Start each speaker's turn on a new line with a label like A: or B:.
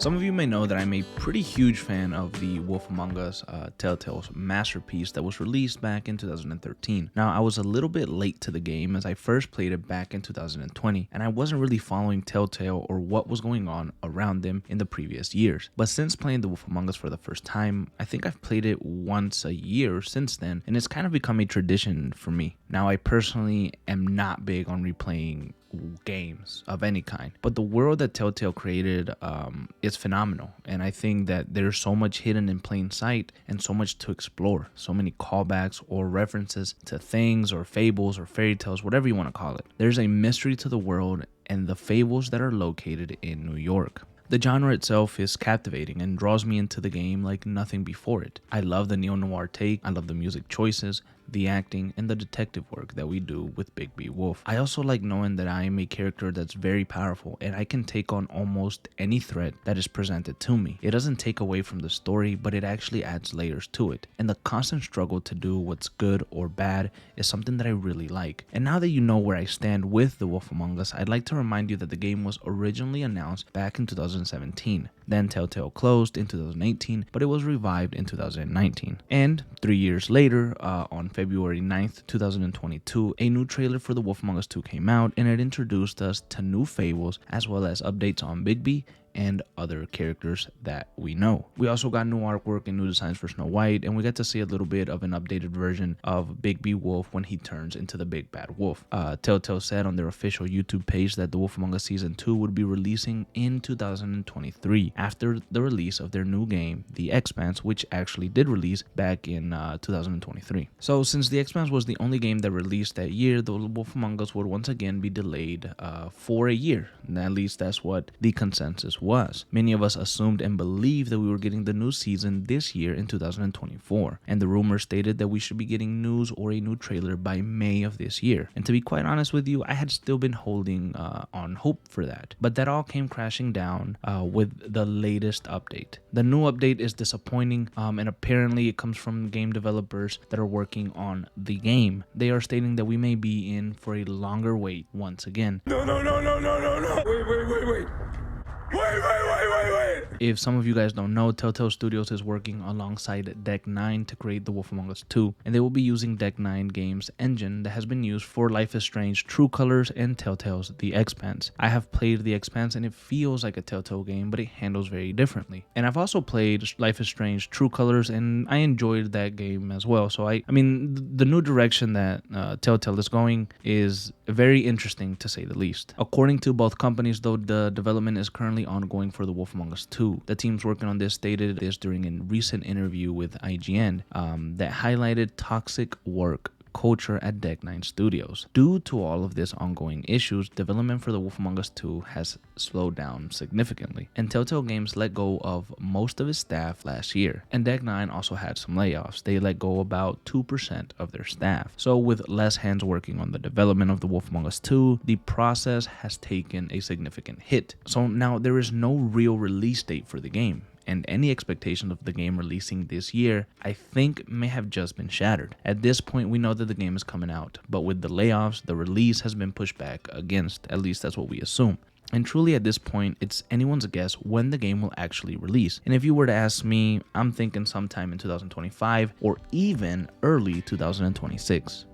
A: Some of you may know that I'm a pretty huge fan of the Wolf Among Us Telltale's masterpiece that was released back in 2013. Now, I was a little bit late to the game as I first played it back in 2020, and I wasn't really following Telltale or what was going on around them in the previous years. But since playing the Wolf Among Us for the first time, I think I've played it once a year since then, and it's kind of become a tradition for me. Now, I personally am not big on replaying games of any kind, but the world that Telltale created is phenomenal, and I think that there's so much hidden in plain sight and so much to explore, so many callbacks or references to things or fables or fairy tales, whatever you want to call it. There's a mystery to the world and the fables that are located in New York. The genre itself is captivating and draws me into the game like nothing before it. I love the neo-noir take, I love the music choices, the acting, and the detective work that we do with Bigby Wolf. I also like knowing that I am a character that's very powerful and I can take on almost any threat that is presented to me. It doesn't take away from the story, but it actually adds layers to it. And the constant struggle to do what's good or bad is something that I really like. And now that you know where I stand with The Wolf Among Us, I'd like to remind you that the game was originally announced back in 2017. Then Telltale closed in 2018, but it was revived in 2019. And 3 years later, on February 9th, 2022, a new trailer for The Wolf Among Us 2 came out, and it introduced us to new fables as well as updates on Bigby and other characters that we know. We also got new artwork and new designs for Snow White, and we got to see a little bit of an updated version of Bigby Wolf when he turns into the Big Bad Wolf. Telltale said on their official YouTube page that The Wolf Among Us Season 2 would be releasing in 2023 after the release of their new game, The Expanse, which actually did release back in 2023. So since The Expanse was the only game that released that year, The Wolf Among Us would once again be delayed for a year. And at least that's what the consensus was. Many of us assumed and believed that we were getting the new season this year in 2024, and the rumors stated that we should be getting news or a new trailer by May of this year. And to be quite honest with you, I had still been holding on hope for that, but that all came crashing down with the latest update. The new update is disappointing, and apparently it comes from game developers that are working on the game. They are stating that we may be in for a longer wait once again.
B: No. Wait.
A: If some of you guys don't know, Telltale Studios is working alongside Deck 9 to create The Wolf Among Us 2, and they will be using Deck 9 Games engine that has been used for Life is Strange True Colors and Telltale's The Expanse. I have played The Expanse and it feels like a Telltale game, but it handles very differently. And I've also played Life is Strange True Colors and I enjoyed that game as well. So I mean, the new direction that Telltale is going is very interesting to say the least. According to both companies, though, the development is currently ongoing for The Wolf Among Us 2. The teams working on this stated this during a recent interview with IGN that highlighted toxic work culture at Deck 9 Studios. Due to all of this ongoing issues, development for The Wolf Among Us 2 has slowed down significantly, and Telltale Games let go of most of its staff last year, and Deck 9 also had some layoffs. They let go about 2% of their staff. So with less hands working on the development of The Wolf Among Us 2, the process has taken a significant hit. So now there is no real release date for the game, and any expectation of the game releasing this year, I think, may have just been shattered. At this point, we know that the game is coming out, but with the layoffs, the release has been pushed back against. At least that's what we assume. And truly at this point, it's anyone's guess when the game will actually release. And if you were to ask me, I'm thinking sometime in 2025 or even early 2026.